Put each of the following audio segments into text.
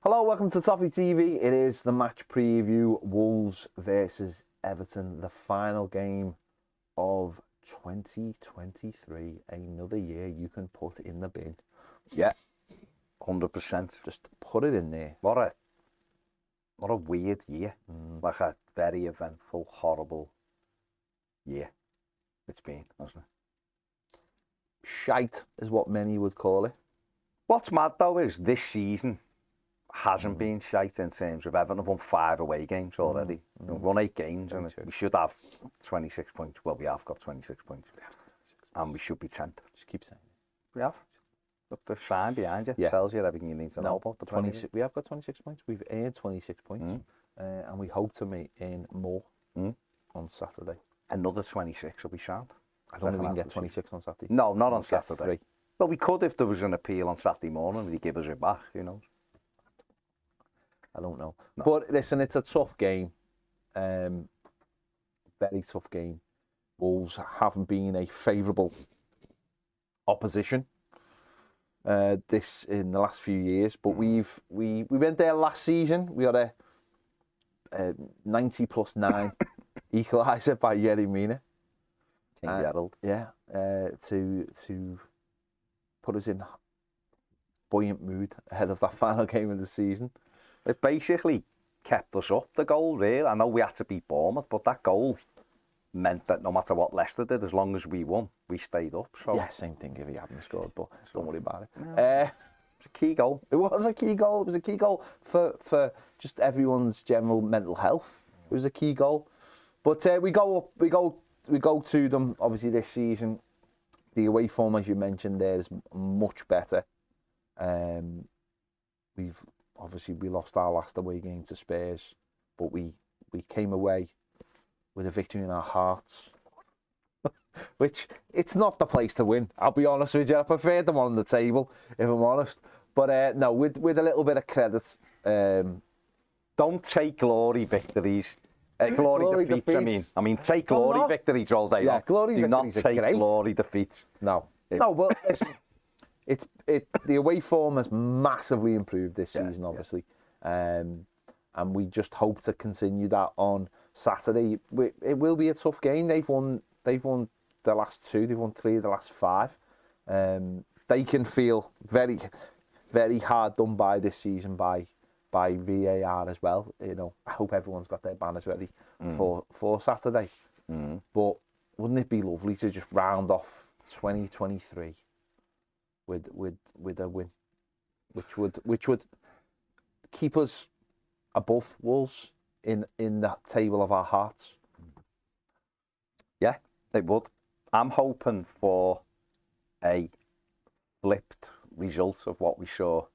Hello, welcome to Toffee TV. It is the match preview, Wolves versus Everton, the final game of 2023. Another year you can put in the bin. Yeah, 100%. Just put it in there. What a weird year. Like a very eventful, horrible year it's been, hasn't it? Shite is what many would call it. What's mad though is this season hasn't been shite in terms of Everton have won 5 away games already. We've won 8 games and we should have 26 points. Well, we have got 26 points. And we should be 10th. Just keep saying it. We have. Look, the sign behind you tells you everything you need to know about the 26. We have got 26 points. We've earned 26 points. And we hope to earn more on Saturday. Another 26 will be sound. I don't think we can get 26 on Saturday. No, not on Saturday. 3. Well, we could if there was an appeal on Saturday morning. They give us it back, you know. I don't know. No. But listen, it's a tough game. Very tough game. Wolves haven't been a favourable opposition this in the last few years. But we went there last season. We got a 90+9 equaliser by Yerry Mina. King Gerald. Yeah. To put us in buoyant mood ahead of that final game of the season. It basically kept us up, the goal, really. I know we had to beat Bournemouth, but that goal meant that no matter what Leicester did, as long as we won, we stayed up. So. Yeah, same thing if he hadn't scored, but don't worry about it. No. It's a key goal. It was a key goal. It was a key goal for just everyone's general mental health. It was a key goal. But we go to them, obviously, this season. The away form, as you mentioned there, is much better. We lost our last away game to Spurs, but we came away with a victory in our hearts, which it's not the place to win. I'll be honest with you. I prefer them on the table, if I'm honest. But no, with a little bit of credit. Don't take glory victories. Glory defeats. I mean, take glory victories all day long. Glory Do not victories take are great. glory defeats. No. Well, listen, the away form has massively improved this season, obviously, and we just hope to continue that on Saturday. It will be a tough game. They've won the last 2. They've won 3 of the last 5. They can feel very, very hard done by this season by VAR as well. You know, I hope everyone's got their banners ready for Saturday. But wouldn't it be lovely to just round off 2023 with a win, which would keep us above Wolves in that table of our hearts? Yeah, it would. I'm hoping for a flipped result of what we saw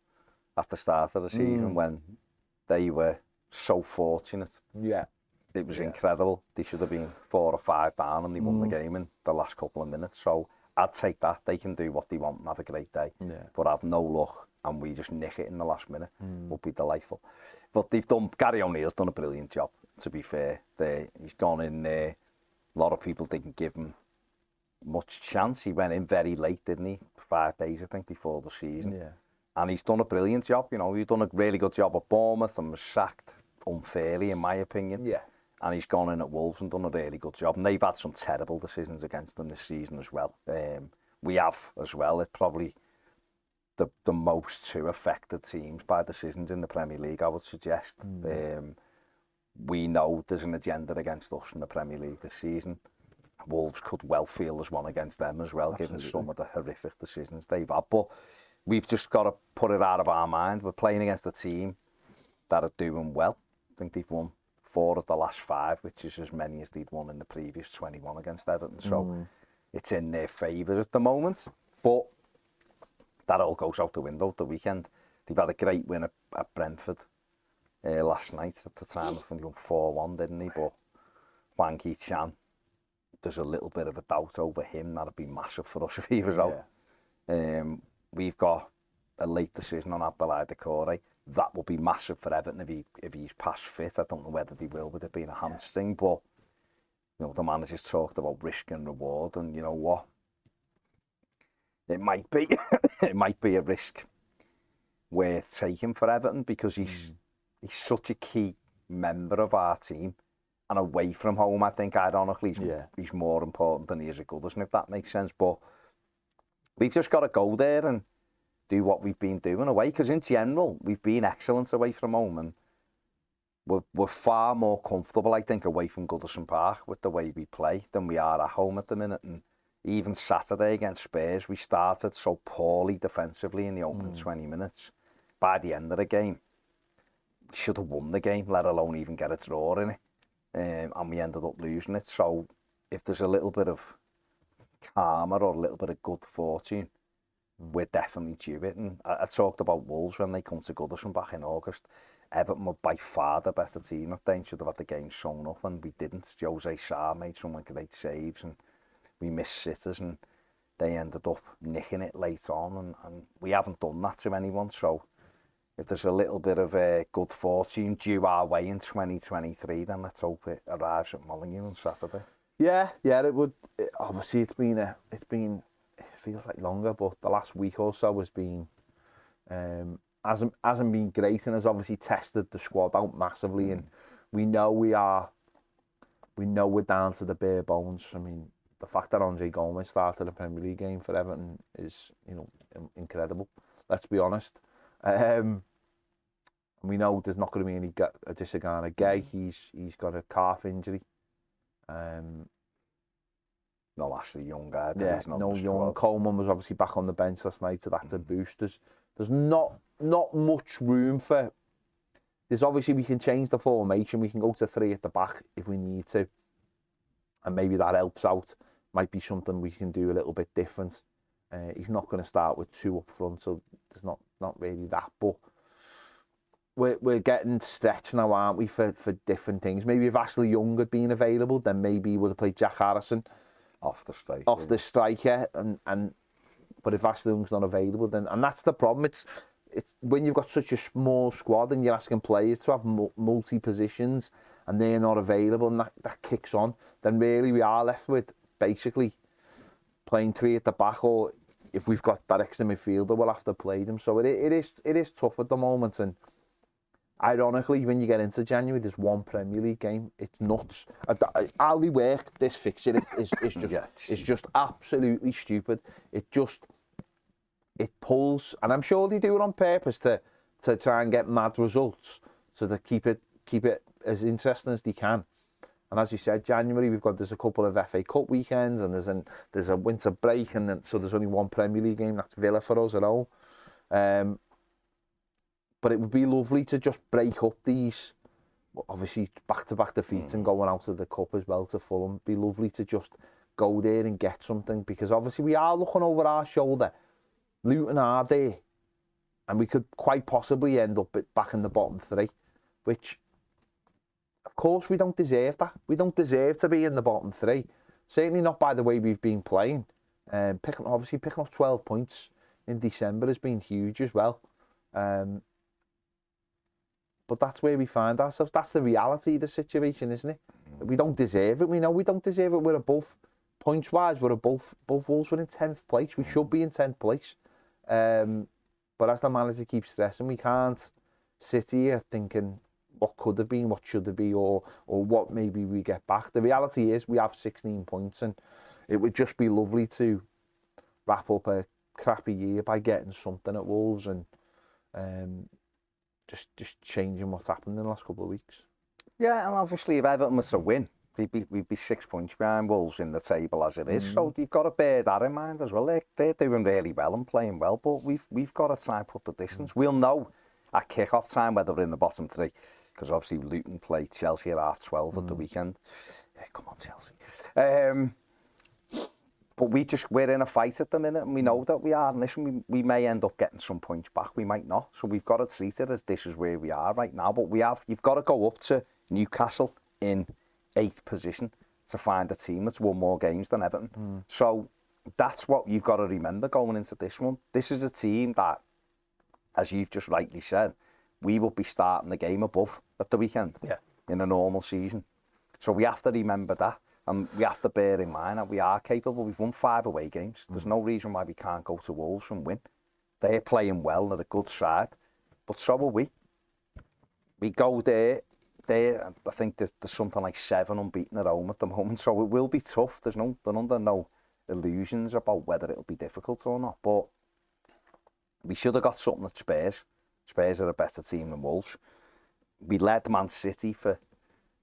at the start of the season when they were so fortunate. Yeah. It was incredible. They should have been 4 or 5 down and they won the game in the last couple of minutes. So I'd take that. They can do what they want and have a great day. Yeah. But have no luck and we just nick it in the last minute. Would be delightful. But Gary O'Neill's done a brilliant job, to be fair. He's gone in there. A lot of people didn't give him much chance. He went in very late, didn't he? 5 days, I think, before the season. Yeah. And he's done a brilliant job. You know, he's done a really good job at Bournemouth and was sacked unfairly, in my opinion. Yeah. And he's gone in at Wolves and done a really good job. And they've had some terrible decisions against them this season as well. We have as well. It's probably the most 2 affected teams by decisions in the Premier League, I would suggest. We know there's an agenda against us in the Premier League this season. Wolves could well feel there's one against them as well, given some of the horrific decisions they've had. But we've just got to put it out of our mind. We're playing against a team that are doing well. I think they've won 4 of the last 5, which is as many as they'd won in the previous 21 against Everton. So it's in their favour at the moment. But that all goes out the window at the weekend. They've had a great win at Brentford last night at the time. I think they won 4-1, didn't they? But Hwang Hee-chan, there's a little bit of a doubt over him. That'd be massive for us if he was out. We've got a late decision on Abdoulaye Doucouré. That will be massive for Everton if he's past fit. I don't know whether they will with it being a hamstring, but you know, the manager's talked about risk and reward, and you know what? It might be it might be a risk worth taking for Everton because he's such a key member of our team. And away from home, I think, ironically, he's more important than he is at Goodison, if that makes sense. But we've just got to go there and do what we've been doing away. Because in general, we've been excellent away from home. And we're far more comfortable, I think, away from Goodison Park with the way we play than we are at home at the minute. And even Saturday against Spurs, we started so poorly defensively in the opening 20 minutes. By the end of the game, we should have won the game, let alone even get a draw in it. And we ended up losing it. So if there's a little bit of karma or a little bit of good fortune, we're definitely due it. And I talked about Wolves when they come to Goodison back in August. Everton were by far the better team. They should have had the game sewn up, and we didn't. Jose Sarr made some great saves, and we missed sitters, and they ended up nicking it late on, and we haven't done that to anyone. So if there's a little bit of good fortune due our way in 2023, then let's hope it arrives at Molineux on Saturday. Yeah, it would. Obviously, it feels like longer, but the last week or so has been hasn't been great, and has obviously tested the squad out massively. And we know we're down to the bare bones. I mean, the fact that Andre Gomes started a Premier League game for Everton is, incredible. Let's be honest. We know there's not going to be any Adesanya Gay. He's got a calf injury. No Ashley Young guy. Yeah, no Young. Coleman was obviously back on the bench last night, so that's a boost. There's not much room for. There's obviously we can change the formation. We can go to 3 at the back if we need to, and maybe that helps out. Might be something we can do a little bit different. He's not going to start with 2 up front, so there's not really that. But we're getting stretched now, aren't we, for different things? Maybe if Ashley Young had been available, then maybe he would have played Jack Harrison off the striker, and but if Ashley Young's not available, then, and that's the problem. It's when you've got such a small squad and you're asking players to have multi positions and they're not available, and that kicks on, then really we are left with basically playing 3 at the back, or if we've got that extra midfielder, we'll have to play them. So it is tough at the moment. And ironically, when you get into January, there's 1 Premier League game. It's nuts. Hourly work, this fixture is just absolutely stupid. It pulls, and I'm sure they do it on purpose to try and get mad results, so to keep it as interesting as they can. And as you said, January there's a couple of FA Cup weekends, and there's a winter break, and then so there's only 1 Premier League game. That's Villa for us at home. But it would be lovely to just break up these, obviously, back-to-back defeats and going out of the Cup as well to Fulham. It'd be lovely to just go there and get something, because obviously we are looking over our shoulder. Luton are there, and we could quite possibly end up back in the bottom 3, which, of course, we don't deserve that. We don't deserve to be in the bottom 3. Certainly not by the way we've been playing. Picking up 12 points in December has been huge as well. But that's where we find ourselves. That's the reality of the situation, isn't it? We don't deserve it. We know we don't deserve it. We're above, points-wise, we're above Wolves. We're in 10th place. We should be in 10th place. But as the manager keeps stressing, we can't sit here thinking what could have been, what should have been, or what maybe we get back. The reality is we have 16 points, and it would just be lovely to wrap up a crappy year by getting something at Wolves and just changing what's happened in the last couple of weeks. Yeah, and obviously if Everton was to win, we'd be 6 points behind Wolves in the table as it is. So you've got to bear that in mind as well. They're doing really well and playing well, but we've got to try and put the distance. We'll know at kick-off time whether we're in the bottom 3, because obviously Luton play Chelsea at 12:30 at the weekend. Yeah, come on, Chelsea. But we're in a fight at the minute, and we know that we are. And listen, we may end up getting some points back, we might not. So we've got to treat it as this is where we are right now. But you've got to go up to Newcastle in 8th position to find a team that's won more games than Everton. So that's what you've got to remember going into this one. This is a team that, as you've just rightly said, we will be starting the game above at the weekend in a normal season. So we have to remember that. And we have to bear in mind that we are capable. We've won 5 away games. There's no reason why we can't go to Wolves and win. They're playing well. They're a good side. but so will we. We go there, I think there's something like 7 unbeaten at home at the moment, so it will be tough. We're under no illusions about whether it'll be difficult or not, but we should have got something at Spurs. Spurs are a better team than Wolves. We led Man City for,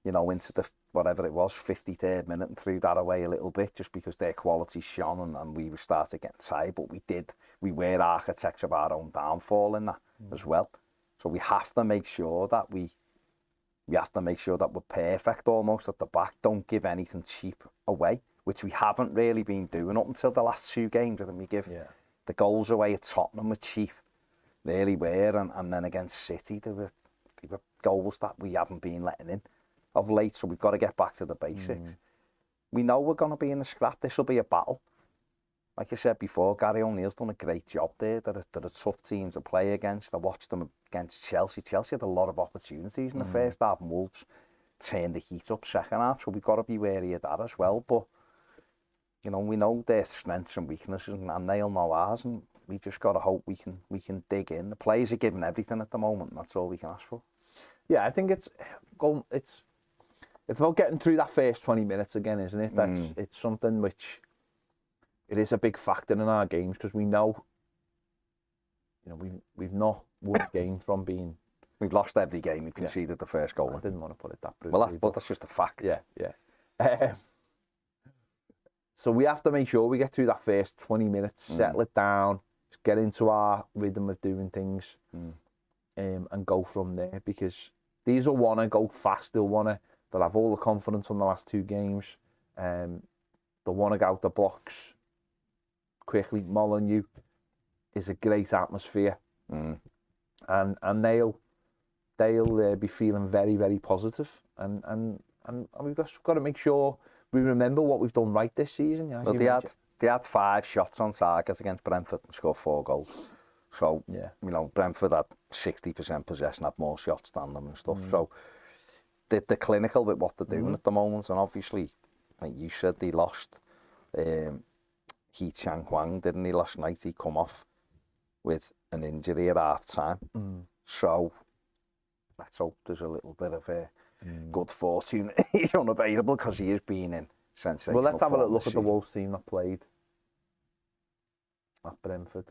into the, whatever it was, 53rd minute, and threw that away a little bit just because their quality shone and we started getting tired, but we were architects of our own downfall in that as well. So we have to make sure that we have to make sure that we're perfect almost at the back, don't give anything cheap away, which we haven't really been doing up until the last 2 games. I think we give the goals away at Tottenham were cheap, really were, and then against City they were goals that we haven't been letting in of late, so we've got to get back to the basics. We know we're going to be in a scrap. This will be a battle. Like I said before, Gary O'Neill's done a great job there. They're a tough team to play against. I watched them against Chelsea. Chelsea had a lot of opportunities in the first half, and Wolves turned the heat up second half, so we've got to be wary of that as well. But, we know their strengths and weaknesses, and they'll know ours, and we've just got to hope we can dig in. The players are giving everything at the moment, and that's all we can ask for. Yeah, I think it's about getting through that first 20 minutes again, isn't it? It's something which it is a big factor in our games, because we know, we've not won a game from being. We've lost every game. We've conceded the first goal. I didn't want to put it that brutally. Well, that's just a fact. Yeah. So we have to make sure we get through that first 20 minutes, settle it down, just get into our rhythm of doing things, and go from there, because these will want to go fast. They'll have all the confidence from the last 2 games. They'll want to get out the blocks quickly. Molineux is a great atmosphere, and they'll be feeling very, very positive. And we've just got to make sure we remember what we've done right this season. Well, they had 5 shots on target against Brentford and scored 4 goals. So, Brentford had 60% possession, had more shots than them and stuff. So, they're clinical with what they're doing at the moment. And obviously, like you said, they lost Hee Chan Hwang, didn't he, last night? He come off with an injury at half time. So, let's hope there's a little bit of good fortune. He's unavailable, because he has been in sensational. Well, let's have a look at the Wolves team that played at Brentford.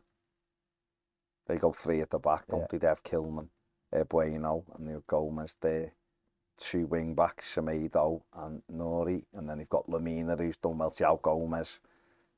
They go 3 at the back, don't they? They have Kilman, Bueno, and they've Gomez there. 2 wing backs, Semedo and Nori, and then you've got Lamina, who's done well. João Gomez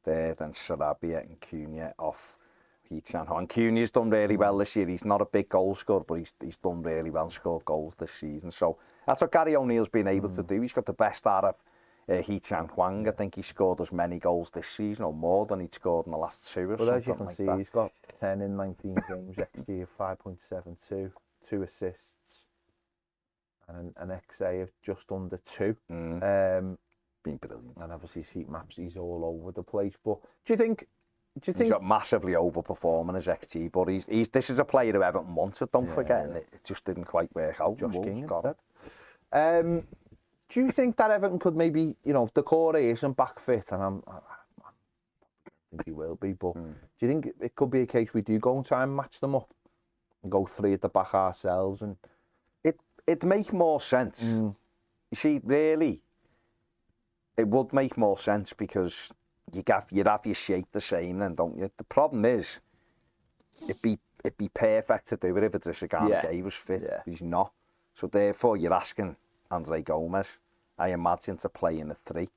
there, then Sarabia and Cunha off Hee Chan Hwang. Cunha's done really well this year. He's not a big goal scorer, but he's done really well and scored goals this season. So that's what Gary O'Neill's been able to do. He's got the best out of Hee Chan Hwang. I think he scored as many goals this season, or more than he'd scored in the last 2 or something like that. Well, as you can see, he's got 10 in 19 games, XG of 5.72, 2 assists, and an XA of just under 2. Been brilliant. And obviously his heat maps, he's all over the place. But do you think he's got massively overperforming his XG, but this is a player who Everton wanted, don't forget, and it just didn't quite work out. Josh King instead. Do you think that Everton could maybe, if the core isn't back fit, and I think he will be, but do you think it could be a case we do go and try and match them up and go 3 at the back ourselves? And it'd make more sense. You see, really, it would make more sense, because you'd have your shape the same then, don't you? The problem is, it'd be perfect to do it if Idrissa Gay was fit. Yeah. He's not. So therefore, you're asking Andre Gomez, I imagine, to play in a 3,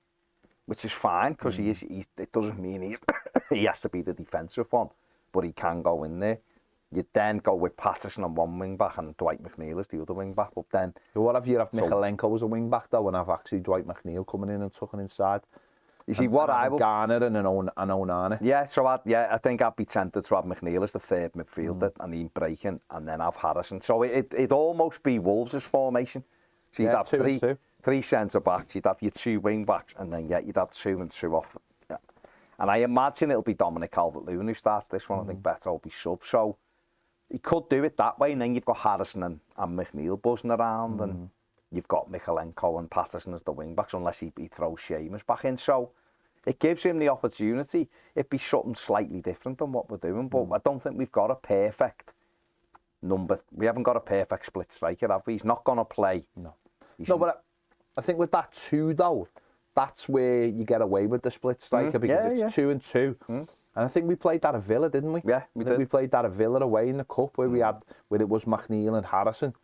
which is fine, because it doesn't mean he has to be the defensive one, but he can go in there. You then go with Patterson on one wing back and Dwight McNeil as the other wing back. But then, so what if you have Michalenko as a wing back though, and have actually Dwight McNeil coming in and tucking inside? You see, what I would Garner and an Onana. Yeah, so I think I'd be tempted to have McNeil as the 3rd midfielder and he'd breaking, and then have Harrison. So it'd almost be Wolves' formation. So you'd have 3 centre backs, you'd have your 2 wing backs, and then you'd have 2 and 2 off. Yeah. And I imagine it'll be Dominic Calvert-Lewin who starts this one. I think Beto will be sub. So he could do it that way, and then you've got Harrison and McNeil buzzing around, and you've got Michalenko and Patterson as the wing backs, unless he throws Seamus back in. So it gives him the opportunity. It'd be something slightly different than what we're doing, but I don't think we've got a perfect We haven't got a perfect split striker, have we? He's not going to play. No. No, but I think with that too, though, that's where you get away with the split striker because it's 2 and 2. And I think we played that at Villa, didn't we? Yeah, we did. We played that at Villa away in the cup where where it was McNeil and Harrison,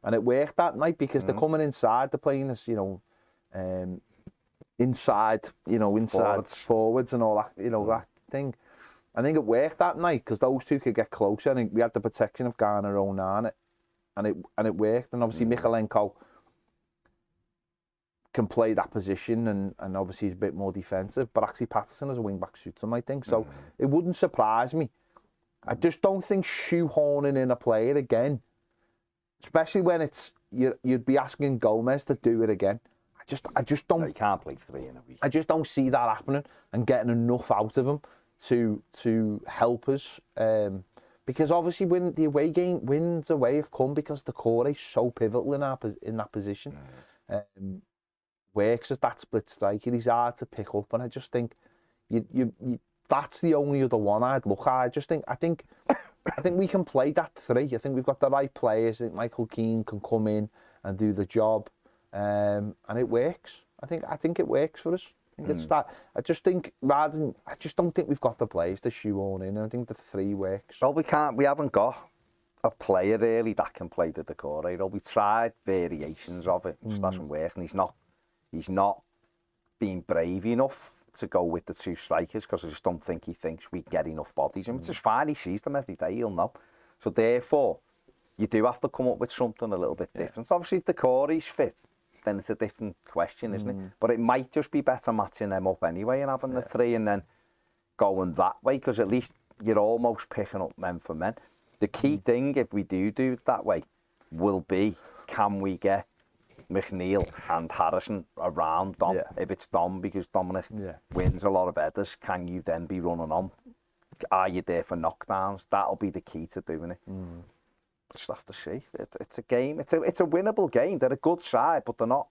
and it worked that night because they're coming inside, they're playing us, inside forwards and all that, that thing. I think it worked that night because those two could get closer, and we had the protection of Garner Onana, and it worked. And obviously Michalenko can play that position, and obviously he's a bit more defensive, but actually Patterson as a wing back suits him, I think. So it wouldn't surprise me. I just don't think shoehorning in a player again, especially when it's you'd be asking Gomez to do it again. I just don't. You can't play 3 in a week. I just don't see that happening and getting enough out of him to help us. Because obviously, when the away game wins away have come because the core is so pivotal in that position. Works as that split striker, he's hard to pick up, and I just think you that's the only other one I'd look at. I think we can play that 3. I think we've got the right players. I think Michael Keane can come in and do the job, and it works. I think it works for us. I think it's that. I just don't think we've got the players to shoehorn in. I think the 3 works. Well, we haven't got a player really that can play the decore. We tried variations of it, it just doesn't work, and he's not being brave enough to go with the 2 strikers because I just don't think he thinks we get enough bodies. It's just fine, he sees them every day, he'll know. So therefore, you do have to come up with something a little bit different. Obviously, if the core is fit, then it's a different question, isn't it? But it might just be better matching them up anyway and having the 3 and then going that way, because at least you're almost picking up men for men. The key thing, if we do it that way, will be, can we get McNeil and Harrison around Dom? If it's Dom, because Dominic wins a lot of headers, can you then be running on? Are you there for knockdowns? That'll be the key to doing it. Just have to see. It's a game. It's a winnable game. They're a good side, but they're not.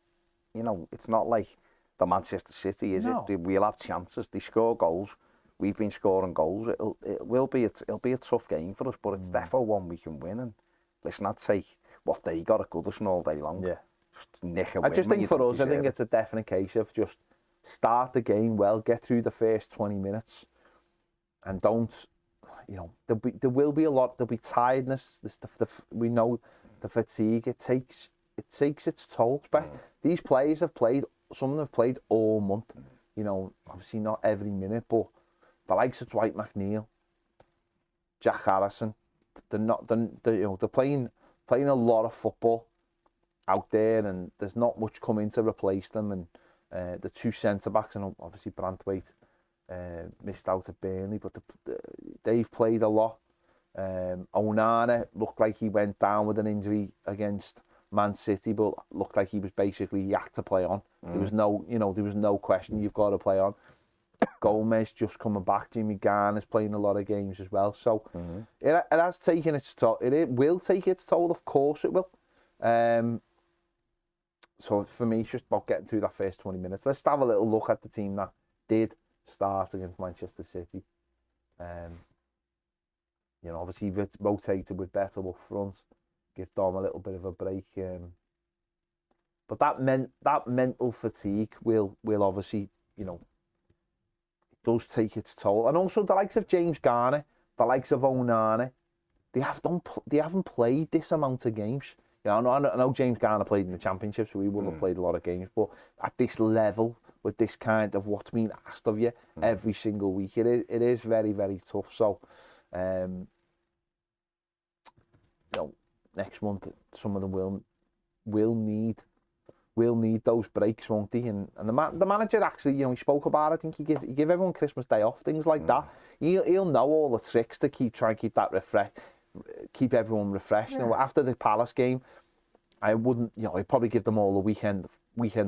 It's not like the Manchester City, is it? We'll have chances. They score goals. We've been scoring goals. It'll be a tough game for us, but it's definitely one we can win. And listen, I'd say what they got at Goodison all day long. Yeah. I just think for us, I think it's a definite case of just start the game well, get through the first 20 minutes, and don't, there will be a lot, there'll be tiredness. We know the fatigue. It takes its toll. These players have played. Some of them have played all month. Obviously not every minute, but the likes of Dwight McNeil, Jack Harrison, they're playing a lot of football out there, and there's not much coming to replace them. And the 2 centre backs, and obviously Branthwaite missed out at Burnley, but they've played a lot. Onana looked like he went down with an injury against Man City, but looked like he had to play on. There was no question, you've got to play on. Gomez just coming back. Jimmy Garner's playing a lot of games as well. So it has taken its toll. It will take its toll, of course it will. So for me, it's just about getting through that first 20 minutes. Let's have a little look at the team that did start against Manchester City. Obviously rotated with better up front, give Dom a little bit of a break. But that mental fatigue will obviously, it does take its toll. And also the likes of James Garner, the likes of Onana, they haven't played this amount of games. I know James Garner played in the Championship, so he wouldn't have played a lot of games. But at this level, with this kind of what's being asked of you every single week, it is very, very tough. So, next month some of them will need those breaks, won't he? And the manager actually, he spoke about it. I think he give everyone Christmas Day off, things like that. He'll know all the tricks to try and keep that keep everyone refreshed. After the Palace game, I wouldn't, I'd probably give them all a weekend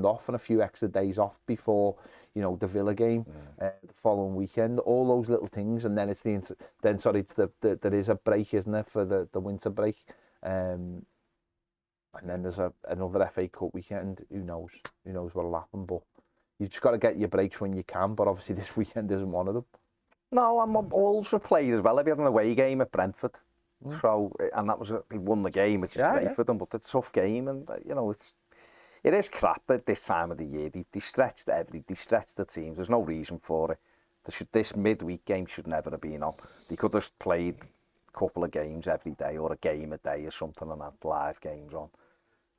off and a few extra days off before, the Villa game, the following weekend. All those little things, and then there is a break, isn't there, for the winter break, and then there's another FA Cup weekend. Who knows what'll happen? But you've just got to get your breaks when you can. But obviously this weekend isn't one of them. No, I'm Wolves were played as well. If you had an away game at Brentford, So, and that was they won the game, which is great for them. But it's a tough game, and you know it is crap at this time of the year. They stretch the teams. There's no reason for it. This midweek game should never have been on. They could have played a couple of games every day or a game a day or something and had live games on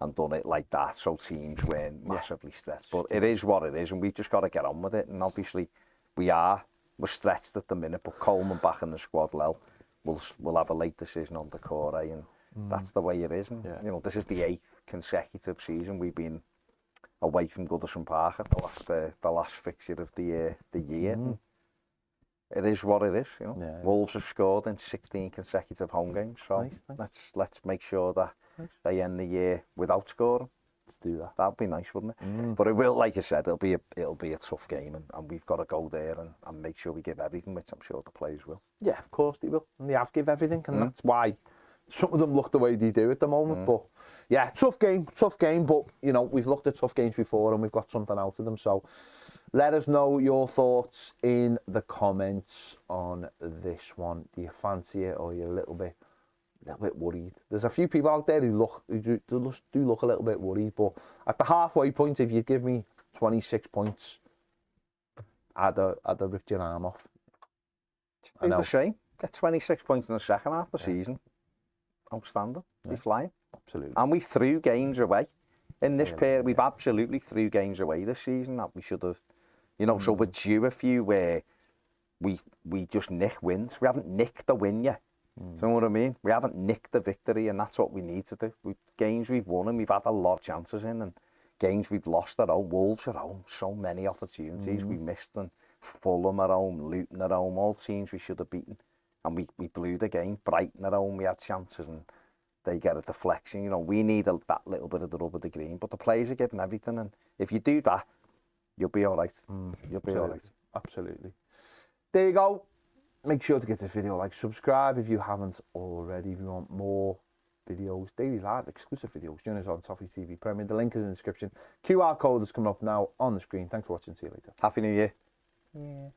and done it like that so teams weren't massively stretched. But it is what it is and we've just got to get on with it. And obviously we're stretched at the minute, but Coleman back in the squad, we'll have a late decision on the core, and that's the way it is. And, you know, this is the 8th consecutive season we've been away from Goodison Park at the last fixture of the year. It is what it is, you know. Yeah. Wolves have scored in 16 consecutive home games, so let's make sure that they end the year without scoring. Let's do that. That'd be nice, wouldn't it? But it will, like you said, it'll be a tough game, and we've got to go there and make sure we give everything, which I'm sure the players will. Yeah, of course they will, and they have give everything, and that's why some of them look the way they do at the moment. But yeah, tough game. But you know, we've looked at tough games before, and we've got something out of them. So let us know your thoughts in the comments on this one. Do you fancy it, or are you a little bit worried? There's a few people out there who do look a little bit worried, but at the halfway point, if you give me 26 points, I'd have ripped your arm off. Do the same. Get 26 points in the second half of the season. Outstanding. We're flying. Absolutely. And we threw games away. In this period, we've absolutely threw games away this season that we should have, you know, so we're due a few where we just nick wins. We haven't nicked the win yet. Do you know what I mean? We haven't nicked the victory, and that's what we need to do. Games we've won, and we've had a lot of chances in, and games we've lost at home. Wolves at home, so many opportunities we missed, and Fulham at home, Luton at home, all teams we should have beaten, and we blew the game. Brighton at home, we had chances, and they get a deflection. You know, we need that little bit of the rub of the green, but the players are giving everything, and if you do that, you'll be all right. You'll be all right. Absolutely. There you go. Make sure to give this video a like, subscribe if you haven't already. If you want more videos, daily live, exclusive videos, join us on Toffee TV Premier. The link is in the description. QR code is coming up now on the screen. Thanks for watching. See you later. Happy New Year. Yeah.